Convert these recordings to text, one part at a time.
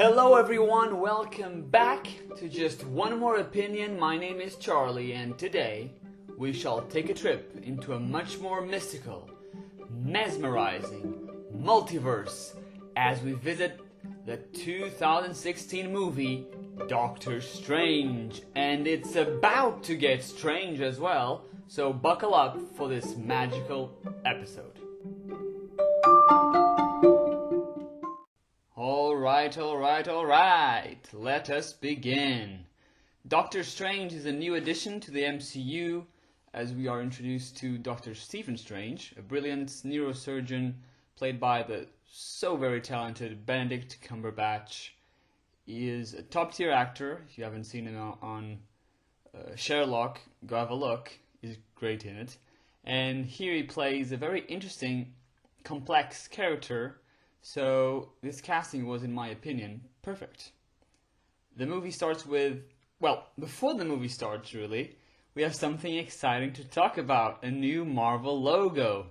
Hello everyone, welcome back to Just One More Opinion. My name is Charlie and today we shall take a trip into a much more mystical, mesmerizing multiverse as we visit the 2016 movie Doctor Strange. And it's about to get strange as well, so buckle up for this magical episode. Alright, let us begin. Doctor Strange is a new addition to the MCU as we are introduced to Dr. Stephen Strange, a brilliant neurosurgeon played by the so very talented Benedict Cumberbatch. He is a top tier actor. If you haven't seen him on Sherlock, go have a look. He's great in it. And here he plays a very interesting, complex character. So this casting was, in my opinion, perfect. The movie starts with, well, before the movie starts really, we have something exciting to talk about, a new Marvel logo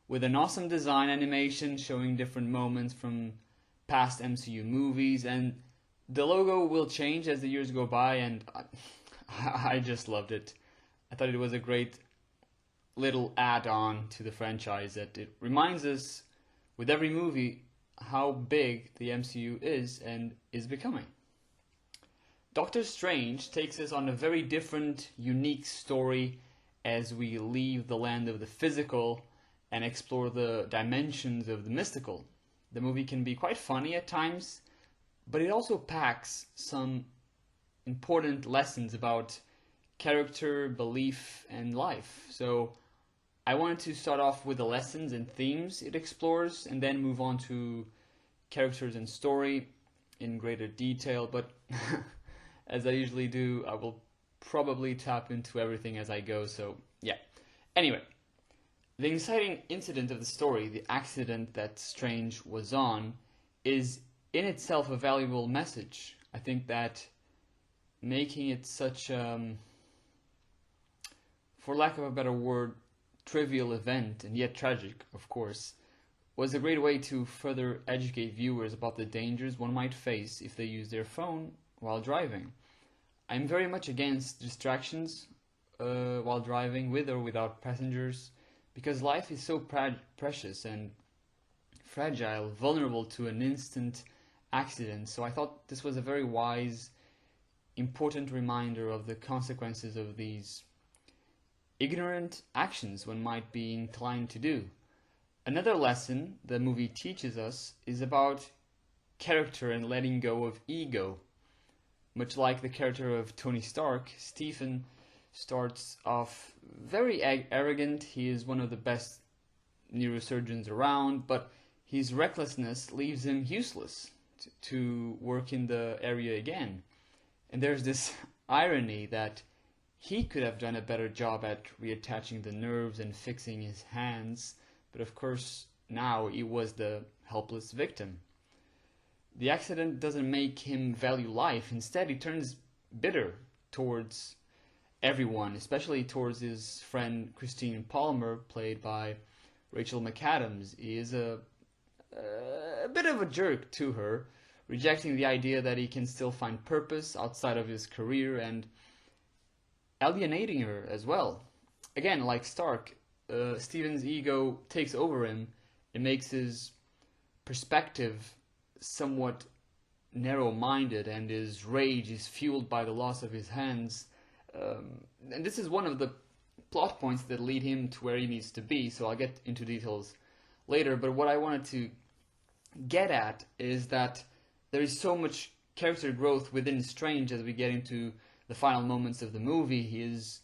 with an awesome design animation showing different moments from past MCU movies, and the logo will change as the years go by, and I just loved it. I thought it was a great little add-on to the franchise that it reminds us with every movie how big the MCU is and is becoming. Doctor Strange takes us on a very different, unique story as we leave the land of the physical and explore the dimensions of the mystical. The movie can be quite funny at times, but it also packs some important lessons about character, belief, and life. So I wanted to start off with the lessons and themes it explores and then move on to characters and story in greater detail, but as I usually do, I will probably tap into everything as I go, so yeah. Anyway, the exciting incident of the story, the accident that Strange was on, is in itself a valuable message. I think that making it such, for lack of a better word, trivial event, and yet tragic, of course, was a great way to further educate viewers about the dangers one might face if they use their phone while driving. I'm very much against distractions while driving, with or without passengers, because life is so precious and fragile, vulnerable to an instant accident. So I thought this was a very wise, important reminder of the consequences of these ignorant actions one might be inclined to do. Another lesson the movie teaches us is about character and letting go of ego. Much like the character of Tony Stark, Stephen starts off very arrogant. He is one of the best neurosurgeons around, but his recklessness leaves him useless to work in the area again. And there's this irony that he could have done a better job at reattaching the nerves and fixing his hands, but of course now he was the helpless victim. The accident doesn't make him value life. Instead, he turns bitter towards everyone, especially towards his friend Christine Palmer, played by Rachel McAdams. He is a bit of a jerk to her, rejecting the idea that he can still find purpose outside of his career and alienating her as well. Again, like Stark, Stephen's ego takes over him. It makes his perspective somewhat narrow-minded, and his rage is fueled by the loss of his hands. And this is one of the plot points that lead him to where he needs to be, so I'll get into details later. But what I wanted to get at is that there is so much character growth within Strange as we get into the final moments of the movie. His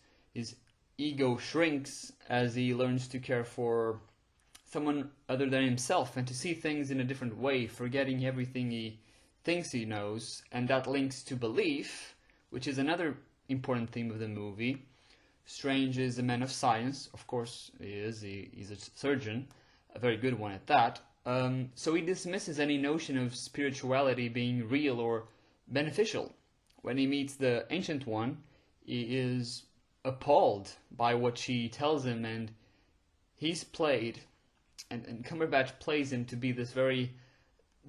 ego shrinks as he learns to care for someone other than himself and to see things in a different way, forgetting everything he thinks he knows. And that links to belief, which is another important theme of the movie. Strange is a man of science, of course he is. He's a surgeon, a very good one at that. So he dismisses any notion of spirituality being real or beneficial. When he meets the Ancient One, he is appalled by what she tells him, and he's played, and Cumberbatch plays him to be this very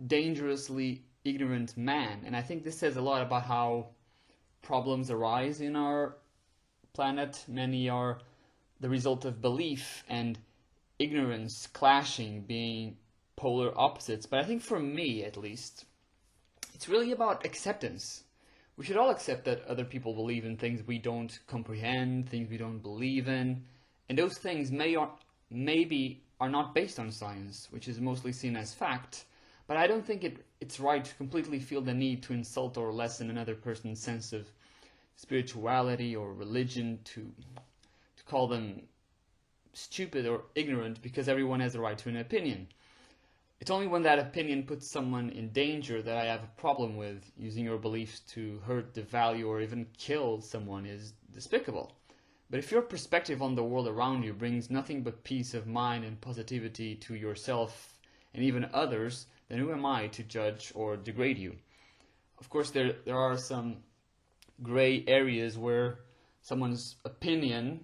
dangerously ignorant man. And I think this says a lot about how problems arise in our planet. Many are the result of belief and ignorance clashing, being polar opposites. But I think for me, at least, it's really about acceptance. We should all accept that other people believe in things we don't comprehend, things we don't believe in, and those things maybe are not based on science, which is mostly seen as fact. But I don't think it's right to completely feel the need to insult or lessen another person's sense of spirituality or religion, to call them stupid or ignorant because everyone has a right to an opinion. It's only when that opinion puts someone in danger that I have a problem with. Using your beliefs to hurt, devalue, or even kill someone is despicable. But if your perspective on the world around you brings nothing but peace of mind and positivity to yourself and even others, then who am I to judge or degrade you? Of course, there are some gray areas where someone's opinion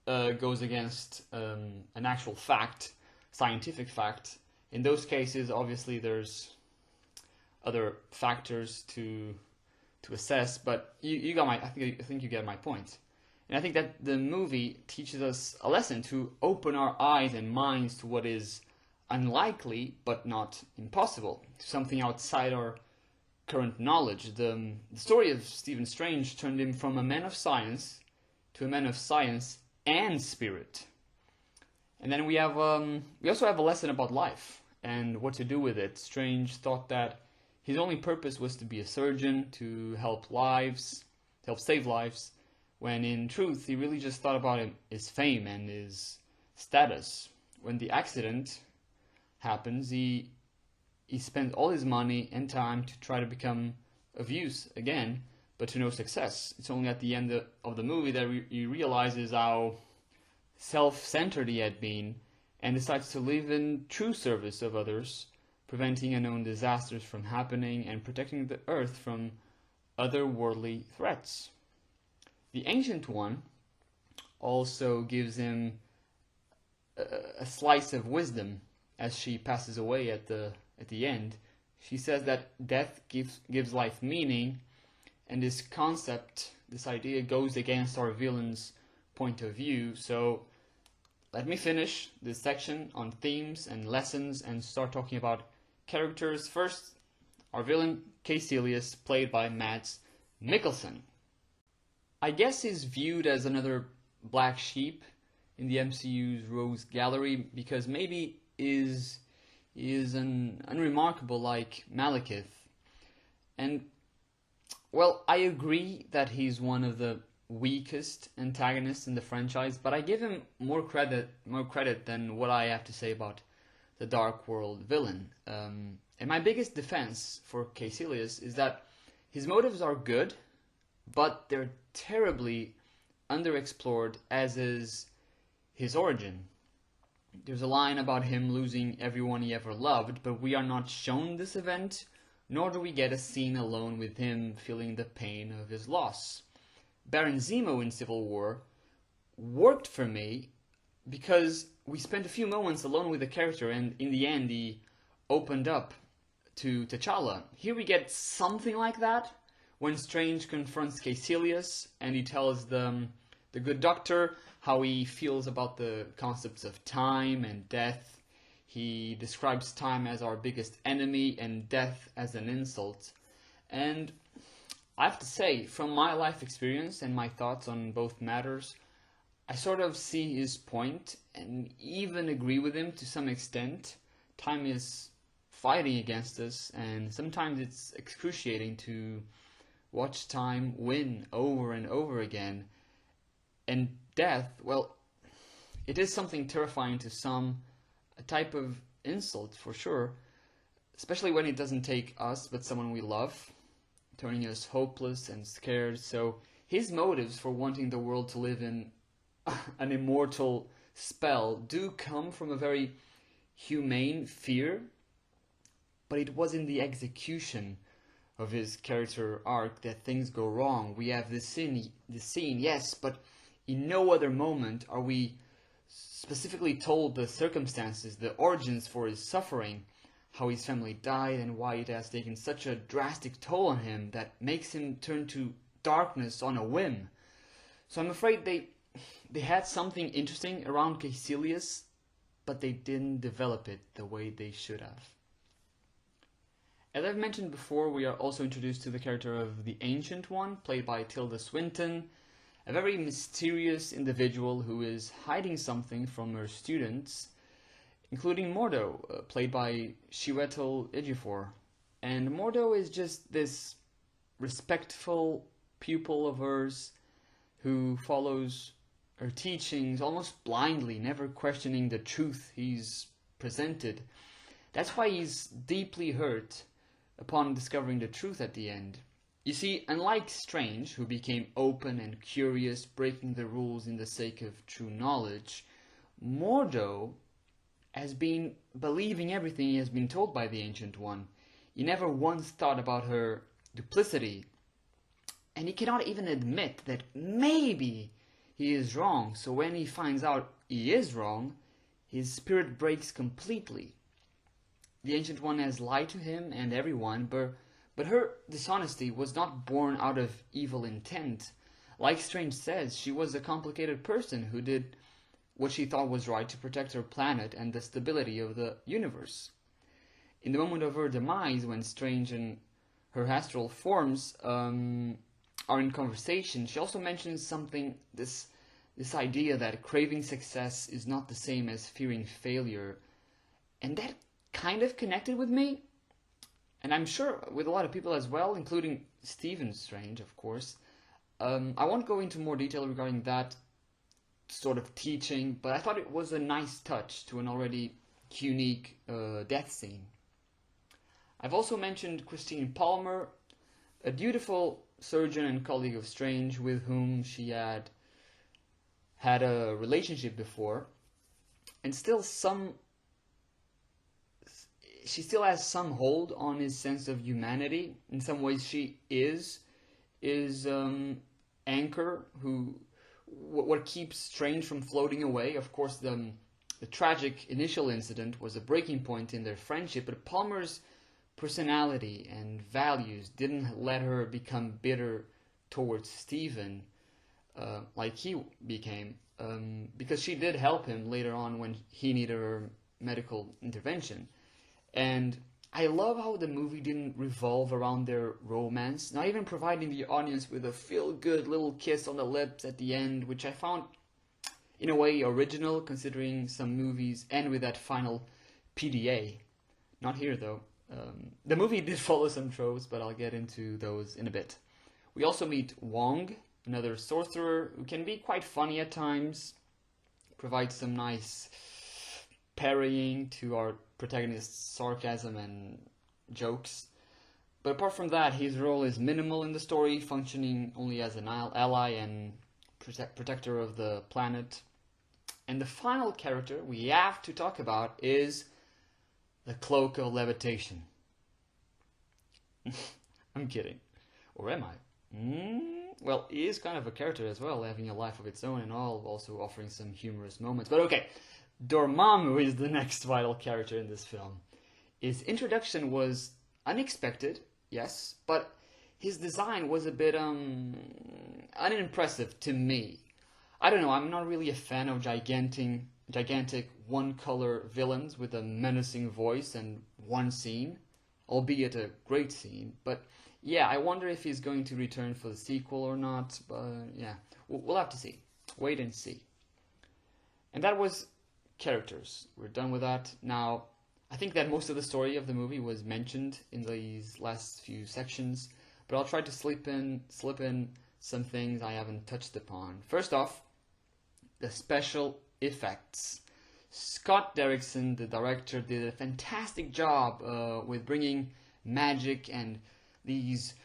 goes against an actual fact, scientific fact. In those cases, obviously, there's other factors to assess, but you got I think you get my point. And I think that the movie teaches us a lesson to open our eyes and minds to what is unlikely but not impossible, to something outside our current knowledge. The story of Stephen Strange turned him from a man of science to a man of science and spirit. And then we also have a lesson about life and what to do with it. Strange thought that his only purpose was to be a surgeon, to help save lives, when in truth he really just thought about his fame and his status. When the accident happens, he spends all his money and time to try to become of use again, but to no success. It's only at the end of the movie that he realizes how self-centered he had been, and decides to live in true service of others, preventing unknown disasters from happening and protecting the earth from otherworldly threats. The Ancient One also gives him a slice of wisdom as she passes away at the end. She says that death gives life meaning, and this concept, this idea, goes against our villain's point of view. So let me finish this section on themes and lessons and start talking about characters. First, our villain, Caecilius, played by Mads Mikkelsen. I guess he's viewed as another black sheep in the MCU's Rogues Gallery because maybe is unremarkable like Malekith. And, well, I agree that he's one of the weakest antagonists in the franchise, but I give him more credit than what I have to say about the Dark World villain. And my biggest defense for Caecilius is that his motives are good, but they're terribly underexplored, as is his origin. There's a line about him losing everyone he ever loved, but we are not shown this event, nor do we get a scene alone with him feeling the pain of his loss. Baron Zemo in Civil War worked for me because we spent a few moments alone with the character, and in the end he opened up to T'Challa. Here we get something like that when Strange confronts Caecilius and he tells the good doctor how he feels about the concepts of time and death. He describes time as our biggest enemy and death as an insult. And I have to say, from my life experience and my thoughts on both matters, I sort of see his point and even agree with him to some extent. Time is fighting against us, and sometimes it's excruciating to watch time win over and over again. And death, well, it is something terrifying to some, a type of insult for sure, especially when it doesn't take us but someone we love, turning us hopeless and scared. So his motives for wanting the world to live in an immortal spell do come from a very humane fear, but it was in the execution of his character arc that things go wrong. We have this scene, yes, but in no other moment are we specifically told the circumstances, the origins for his suffering, how his family died and why it has taken such a drastic toll on him that makes him turn to darkness on a whim. So I'm afraid they had something interesting around Caecilius, but they didn't develop it the way they should have. As I've mentioned before, we are also introduced to the character of the Ancient One, played by Tilda Swinton, a very mysterious individual who is hiding something from her students, including Mordo, played by Chiwetel Ejiofor. And Mordo is just this respectful pupil of hers who follows her teachings almost blindly, never questioning the truth he's presented. That's why he's deeply hurt upon discovering the truth at the end. You see, unlike Strange, who became open and curious, breaking the rules in the sake of true knowledge, Mordo has been believing everything he has been told by the Ancient One. He never once thought about her duplicity, and he cannot even admit that maybe he is wrong. So when he finds out he is wrong, his spirit breaks completely. The Ancient One has lied to him and everyone, but her dishonesty was not born out of evil intent. Like Strange says, she was a complicated person who did what she thought was right to protect her planet and the stability of the universe. In the moment of her demise, when Strange and her astral forms are in conversation, she also mentions something, this idea that craving success is not the same as fearing failure. And that kind of connected with me, and I'm sure with a lot of people as well, including Stephen Strange, of course. I won't go into more detail regarding that sort of teaching, but I thought it was a nice touch to an already unique death scene. I've also mentioned Christine Palmer, a dutiful surgeon and colleague of Strange with whom she had a relationship before, and she still has some hold on his sense of humanity. In some ways, she is anchor what keeps Strange from floating away. Of course, the tragic initial incident was a breaking point in their friendship, but Palmer's personality and values didn't let her become bitter towards Stephen like he became, because she did help him later on when he needed her medical intervention. And I love how the movie didn't revolve around their romance, not even providing the audience with a feel-good little kiss on the lips at the end, which I found, in a way, original, considering some movies end with that final PDA. Not here, though. The movie did follow some tropes, but I'll get into those in a bit. We also meet Wong, another sorcerer, who can be quite funny at times, provides some nice parrying to our protagonist's sarcasm and jokes. But apart from that, his role is minimal in the story, functioning only as an ally and protector of the planet. And the final character we have to talk about is the Cloak of Levitation. I'm kidding. Or am I? Well, he is kind of a character as well, having a life of its own and all, also offering some humorous moments. But okay, Dormammu is the next vital character in this film. His introduction was unexpected, yes, but his design was a bit unimpressive to me. I don't know, I'm not really a fan of gigantic one-color villains with a menacing voice and one scene, albeit a great scene. But yeah, I wonder if he's going to return for the sequel or not, but yeah, we'll have to see. Wait and see. And that was characters. We're done with that. Now, I think that most of the story of the movie was mentioned in these last few sections, but I'll try to slip in some things I haven't touched upon. First off, the special effects. Scott Derrickson, the director, did a fantastic job with bringing magic and these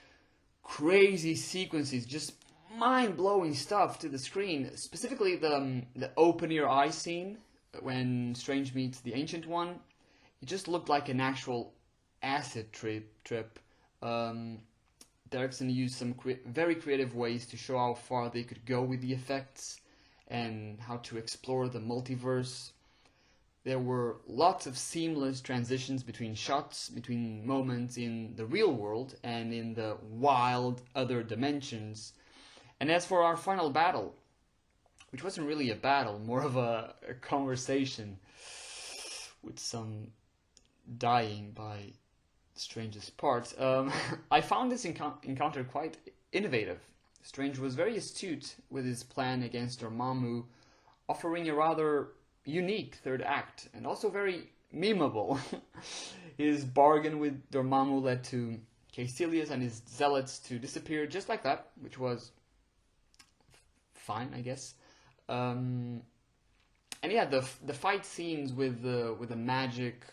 crazy sequences, just mind-blowing stuff to the screen. Specifically, the open your eye scene when Strange meets the Ancient One. It just looked like an actual acid trip. Derrickson used some very creative ways to show how far they could go with the effects and how to explore the multiverse. there were lots of seamless transitions between shots, between moments in the real world and in the wild other dimensions. And as for our final battle, which wasn't really a battle, more of a conversation with some dying by strangest parts, I found this encounter quite innovative. Strange was very astute with his plan against Dormammu, offering a rather unique third act, and also very memeable. His bargain with Dormammu led to Caecilius and his zealots to disappear just like that, which was fine, I guess. And yeah, the fight scenes with the magic,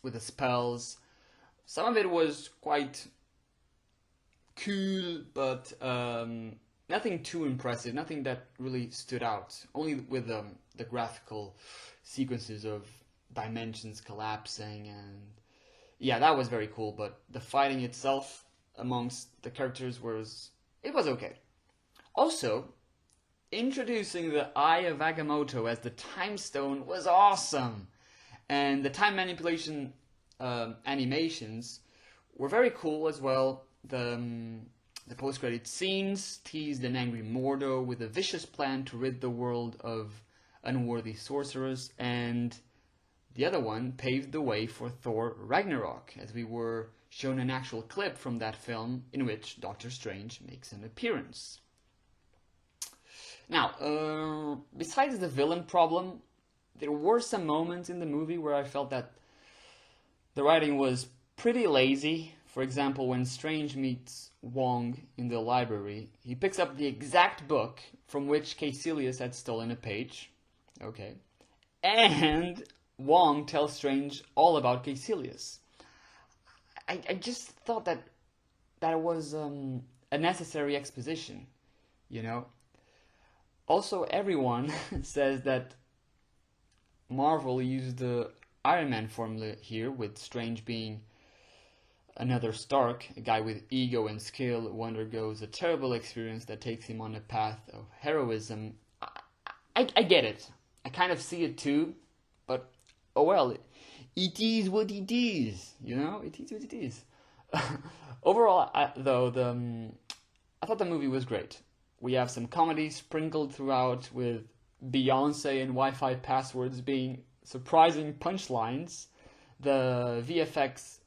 with the spells, some of it was quite cool, but nothing too impressive, nothing that really stood out. Only with the graphical sequences of dimensions collapsing, and yeah, that was very cool, but the fighting itself amongst the characters was okay. Also, introducing the Eye of Agamotto as the Time Stone was awesome, and the time manipulation animations were very cool as well. The post-credit scenes teased an angry Mordo with a vicious plan to rid the world of unworthy sorcerers, and the other one paved the way for Thor Ragnarok, as we were shown an actual clip from that film in which Doctor Strange makes an appearance. Now, besides the villain problem, there were some moments in the movie where I felt that the writing was pretty lazy. For example, when Strange meets Wong in the library, he picks up the exact book from which Caecilius had stolen a page. Okay. And Wong tells Strange all about Caecilius. I just thought that was a necessary exposition, you know. Also, everyone says that Marvel used the Iron Man formula here, with Strange being another Stark, a guy with ego and skill who undergoes a terrible experience that takes him on a path of heroism. I get it. I kind of see it too, but oh well, it is what it is, you know? It is what it is. Overall, I thought the movie was great. We have some comedy sprinkled throughout, with Beyonce and Wi-Fi passwords being surprising punchlines. The VFX,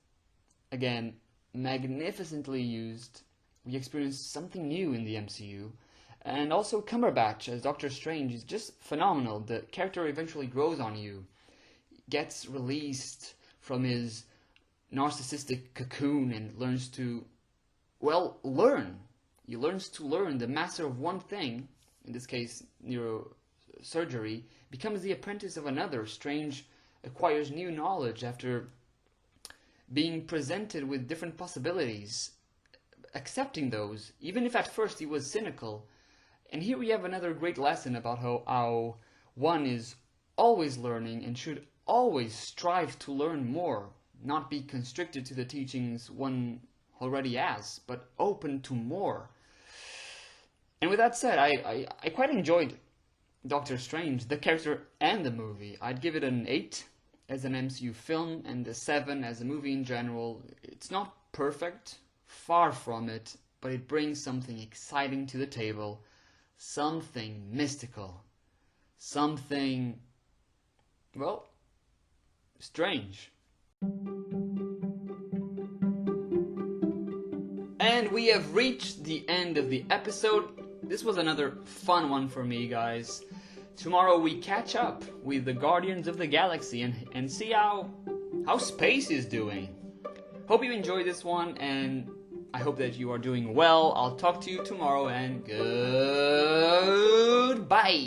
again, magnificently used. We experienced something new in the MCU. And also Cumberbatch as Doctor Strange is just phenomenal. The character eventually grows on you, gets released from his narcissistic cocoon and learns to, well, learn. He learns to learn. The master of one thing, in this case neurosurgery, becomes the apprentice of another. Strange acquires new knowledge after being presented with different possibilities, accepting those, even if at first he was cynical. And here we have another great lesson about how one is always learning and should always strive to learn more, not be constricted to the teachings one already has, but open to more. And with that said, I quite enjoyed Doctor Strange, the character and the movie. I'd give it an 8 as an MCU film and a 7 as a movie in general. It's not perfect, far from it, but it brings something exciting to the table, something mystical, something, well, strange. And we have reached the end of the episode. This was another fun one for me, guys. Tomorrow we catch up with the Guardians of the Galaxy and see how space is doing. Hope you enjoyed this one, and I hope that you are doing well. I'll talk to you tomorrow, and goodbye.